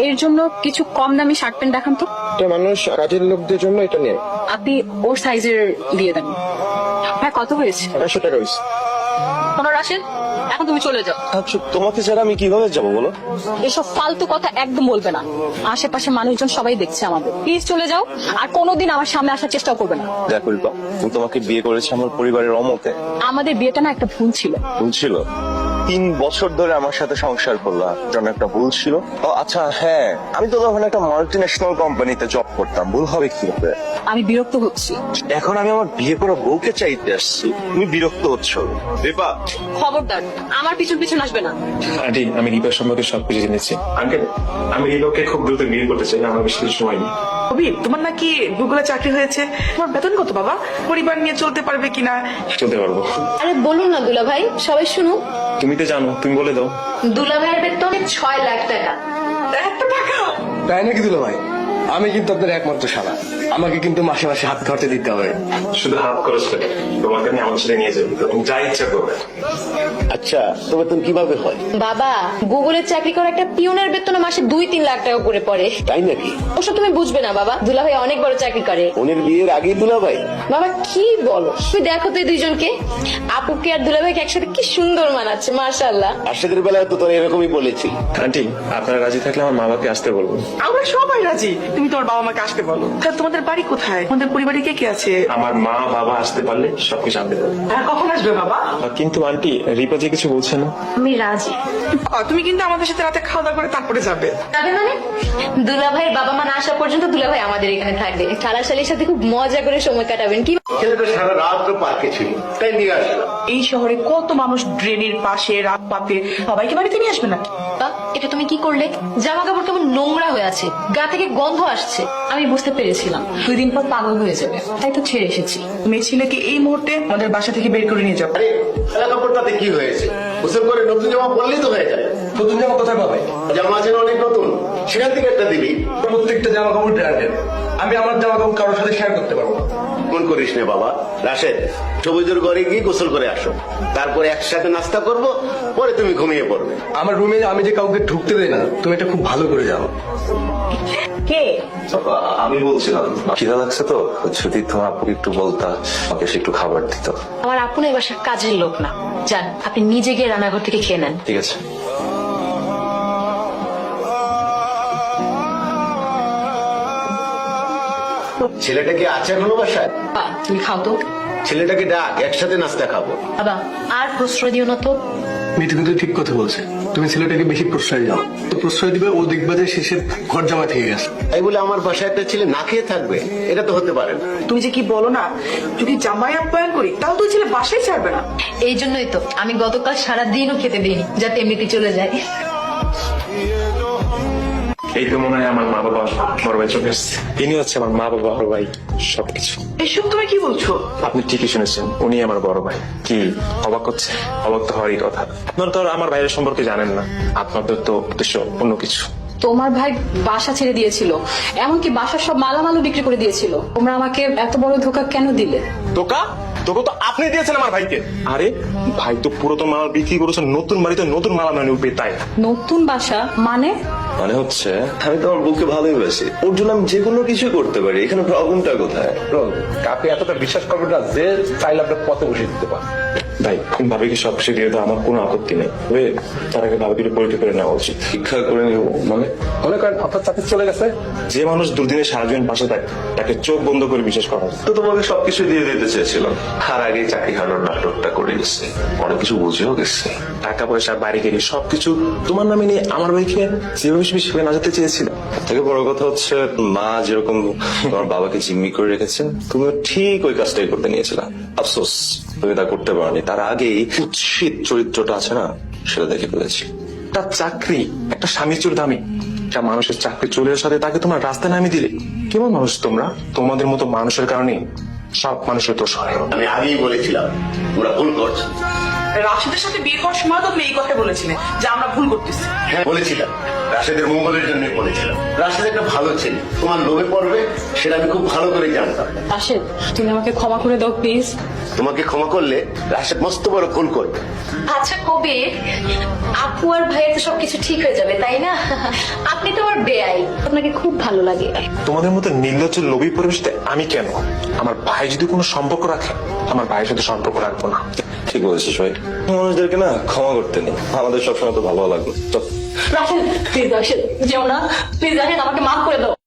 এর জন্য কিছু কম দামি শার্ট প্যান্ট দেখান তো। মানুষ কাজের লোকদের জন্য এটা নেয়। আপনি ওর সাইজের দিয়ে দেন। ভাই কত হয়েছে? 200 টাকা হয়েছে। ওনার আসেন, এখন তুমি চলে যাও। আচ্ছা তোমাকে ছাড়া আমি কিভাবে যাবো বলো? এসব ফালতু কথা একদম বলবে না, আশেপাশে মানুষজন সবাই দেখছে আমাদের। প্লিজ চলে যাও, আর কোনোদিন আমার সামনে আসার চেষ্টাও করবে না। দেখো রিপা, আমি তোমাকে বিয়ে করেছি আমার পরিবারের অমতে। আমাদের বিয়েটা না একটা ভুল ছিল। ভুল ছিল? 3 বছর ধরে আমার সাথে সংসার করলাম, জন্য একটা ভুল ছিল। ও আচ্ছা হ্যাঁ, আমি তো তখন একটা মাল্টিন্যাশনাল কোম্পানিতে জব করতাম, ভুল হবে কি হবে? আমি বিরক্ত হচ্ছি। এখন আমি আমার বিয়ে করা বউকে চাইতে আসছি, তুমি বিরক্ত হচ্ছ? রিপা খবরদার আমার পিছন পিছন আসবে না। আন্টি, আমি রিপার সম্পর্কে সবকিছু জেনেছি। আঙ্কেল, আমি রিপাকে খুব দ্রুত বিয়ে করতে চাই, আমার বেশি কিছু সময় নেই। কবির, তোমার নাকি গুগলে চাকরি হয়েছে? তোমার বেতন কত বাবা? পরিবার নিয়ে চলতে পারবে কিনা? চলতে পারবো। আরে বলুন না দুলা ভাই, সবাই শুনুন। তুমি তো জানো, তুমি বলে দাও। দুলা ভাইয়ের বেতন 6 লাখ টাকা। এত টাকা? তাই নাকি দুলা ভাই? আমি কিন্তু আপনার একমাত্র শালা, আমাকে কিন্তু মাসে মাসে হাত খরচে দিতে হবে। শুধু হাত খরচ করে তোমাকে আমি আমার সাথে নিয়ে যাবো, তুমি যা ইচ্ছা করবে। আচ্ছা তবে তুমি কিভাবে হয়? বাবা, গুগলে চাকরি করা একটা পিওনের বেতন মাসে 2-3 লাখ টাকা করে পড়ে। তাই নাকি? ওসব তুমি বুঝবে না বাবা, দুলা ভাই অনেক বড় চাকরি করে। ওনের বিয়ের আগেই দুলা ভাই? বাবা কি বলো, তুমি দেখো তো এই দুইজনকে, আপুকে আর দুলা ভাইকে একসাথে কি সুন্দর মানাচ্ছে, মাশাআল্লাহ। আশাদের বেলায় তো তোর এরকমই বলেছি। আন্টি, আপনারা রাজি থাকলে আমার মা বাবাকে আসতে বলবো। আমরা সবাই রাজি, তুমি তোমার বাবা মাকে আসতে বলো। তা তোমাদের বাড়ি কোথায়? তোমাদের পরিবারে কে কে আছে? আমার মা বাবা আসতে পারলে সবকিছু আনতে পারবো। আর কখন আসবে বাবা? কিন্তু আন্টি, রিপা যে কিছু বলছে না। আমি রাজি। তুমি কিন্তু আমাদের সাথে রাতে খাওয়া দাওয়া করে তারপরে যাবে। যাবে মানে? দুলা ভাইয়ের বাবা মা না আসা পর্যন্ত দুলা ভাই আমাদের এখানে থাকবে, শালা শালির সাথে খুব মজা করে সময় কাটাবেন। কি ছেলেটা সারা রাত তো পার্কে ছিল, তাই নিয়ে আসলাম। এই শহরে কত মানুষ ড্রেনের পাশে রাত পাতে, সবাইকে বাড়িতে নিয়ে আসবে না? এটা তুমি কি করলে? জামা কাপড় কেমন নোংরা হয়ে আছে, গা থেকে গন্ধ আসছে। আমি বুঝতে পেরেছিলাম 2 দিন পর পাগল হয়ে যাবে, তাই তো ছেড়ে এসেছি। মেয়ে ছেলেকে এই মুহূর্তে আমাদের বাসা থেকে বের করে নিয়ে যাও। আরে সাদা কাপড়টাতে কি হয়েছে? গোসল করে নতুন জামা পরলেই তো হয়ে যায়। নতুন জামা কোথায় পাবে? জামা আছে না অনেক নতুন, সেখান থেকে একটা দিবি। প্রত্যেকটা জামা কাপড় ব্র্যান্ডেড, আমি আমার জামা কাপড় কারোর সাথে শেয়ার করতে পারবো না। মন করিস না বাবা। রাশেদ, সবুজের ঘরে গিয়ে গোসল করে আসো, তারপরে একসাথে নাস্তা করব, পরে তুমি ঘুমিয়ে পড়বে। আমার রুমে আমি যে কাউকে ঢুকতে দেই না, তুমি এটা খুব ভালো করে জানো। কে? আমি বলছিলাম খিদা লাগছে তো, যদি তোমার আপুকে একটু বলতা আমাকে সে একটু খাবার দিত। আমার আপু না এই বাসার কাজের লোক না, যান আপনি নিজে গিয়ে রান্নাঘর থেকে খেয়ে নেন। ঠিক আছে। ছেলেটা কি আছে এখনো বাসায়? তুমি খাও তো। ছেলেটাকে ডাক, একসাথে নাস্তা খাবো। বাবা আর প্রশ্রয় দিও না তো। মিঠু কিন্তু ঠিক কথা বলছে, তুমি ছেলেটাকে বেশি প্রশ্রয় দাও, তো প্রশ্রয় দিবে ও দেখবে যে শেষের ঘর জামা থেকে গেছে। তাই বলে আমার বাসায় একটা ছেলে না খেয়ে থাকবে, এটা তো হতে পারে না। তুমি যে কি বলো না, যদি জামাই আপ্যায়ন করি তাও তো ছেলে বাসায় ছাড়বে না। এই জন্যই তো আমি গতকাল সারাদিনও খেতে দিইনি, যাতে এমনিতে চলে যায়। এই তো মনে হয় আমার মা বাবা বড় ভাই চলে এসছে। ইনি হচ্ছে আমার মা বাবা, বড় ভাই, সবকিছু। এসব তুমি কি বলছো? আপনি ঠিকই শুনেছেন, উনি আমার বড় ভাই। কি অবাক হচ্ছে? অবাক তো হওয়ারই কথা। আপনার তো আর আমার ভাইয়ের সম্পর্কে জানেন না, আপনাদের তো উদ্দেশ্য অন্য কিছু। তোমার ভাই বাসা ছেড়ে দিয়েছিল, এমনকি বাসার সব মালামালও বিক্রি করে দিয়েছিল। তোমরা আমাকে এত বড় ধোঁকা কেন দিলে? তোকা তোকে তো আপনি দিয়েছেন আমার ভাইকে। আরে ভাই তো পুরাতন মাল বিক্রি করেছেন, নতুন বাড়িতে নতুন মালা মানে উঠবে, তাই। নতুন বাসা মানে? মানে হচ্ছে আমি তো আমার বউকে ভালোই বাসি, ওর জন্য আমি যে কোনো কিছু করতে পারি, এখানে প্রবলেমটা কোথায়? কাকে এতটা বিশ্বাস করবে না যে চাইলে আপনার পথে বসে দিতে পারে। ভাই ভাবিকে সব কিছু দিয়ে দাও, আমার কোনো আপত্তি নেই, তবে তার আগে ভাবিকে পরীক্ষা করে নেওয়া উচিত। শিক্ষা করে নিব মানে? মনে করেন আপনার চাকরি চলে গেছে, যে মানুষ দুর্দিনে সারা জীবন পাশে থাকে তাকে চোখ বন্ধ করে বিশ্বাস করা হয়। তো তোমাকে সবকিছু দিয়ে দিতে চেয়েছিলাম, আর আগে চাকরি হারানোর নাটকটা করে গেছে, অনেক কিছু বুঝেও গেছে। টাকা পয়সা বাড়ি গাড়ি সবকিছু তোমার নামে নিয়ে আমার ভাইকে যেভাবে সেভাবে না যেতে চেয়েছিল। থেকে বড় কথা হচ্ছে মা যেরকম তোমার বাবাকে জিম্মি করে রেখেছে, তুমিও ঠিক ওই কাজটাই করতে নিয়েছিলা। আফসোস তুমি তা করতে পারোনি, তার আগেই কুৎসিত চরিত্রটা আছে না, সেটা দেখে ফেলেছি। একটা চাকরি, একটা স্বামীর চোর দামি, একটা মানুষের চাকরি চলে আসার সাথে তাকে তোমার রাস্তায় নামিয়ে দিলে। কেমন মানুষ তোমরা? তোমাদের মতো মানুষের কারণে সব মানুষের দোষ হয়। আমি আগেই বলেছিলাম তোমরা ভুল করছো। রাশেদের সাথে বিয়ে করার সময় তো তুমি এই কথা বলেছিলে যে আমরা ভুল করতেছি। হ্যাঁ বলেছিলাম, রাশেদের মঙ্গলের জন্য বলেছিলাম। রাশেদ একটা ভালো ছেলে, তোমার লোভে পড়বে সেটা আমি খুব ভালো করে জানতাম। রাশেদ, তুমি আমাকে ক্ষমা করে দাও প্লিজ। তোমাকে ক্ষমা করলে রাশেদ মস্ত বড় ভুল করবে। আচ্ছা কবির, আপু আর ভাইয়ের তো সবকিছু ঠিক হয়ে যাবে তাই না? আপনি তো আমার বেয়াই, আপনাকে খুব ভালো লাগে। তোমাদের মতো নির্লজ্জ লোভী পরিবেশতে আমি কেন? আমার ভাই যদি কোনো সম্পর্ক রাখে, আমার ভাইয়ের সাথে সম্পর্ক রাখবো না। ঠিক বলেছিস ভাই, মানুষদেরকে না ক্ষমা করতে নেই, আমাদের সবসময় তো ভালো লাগলো। চল। রাশেদ প্লিজ, রাশেদ যেও না প্লিজ, রাশেদ আমাকে মাফ করে দাও।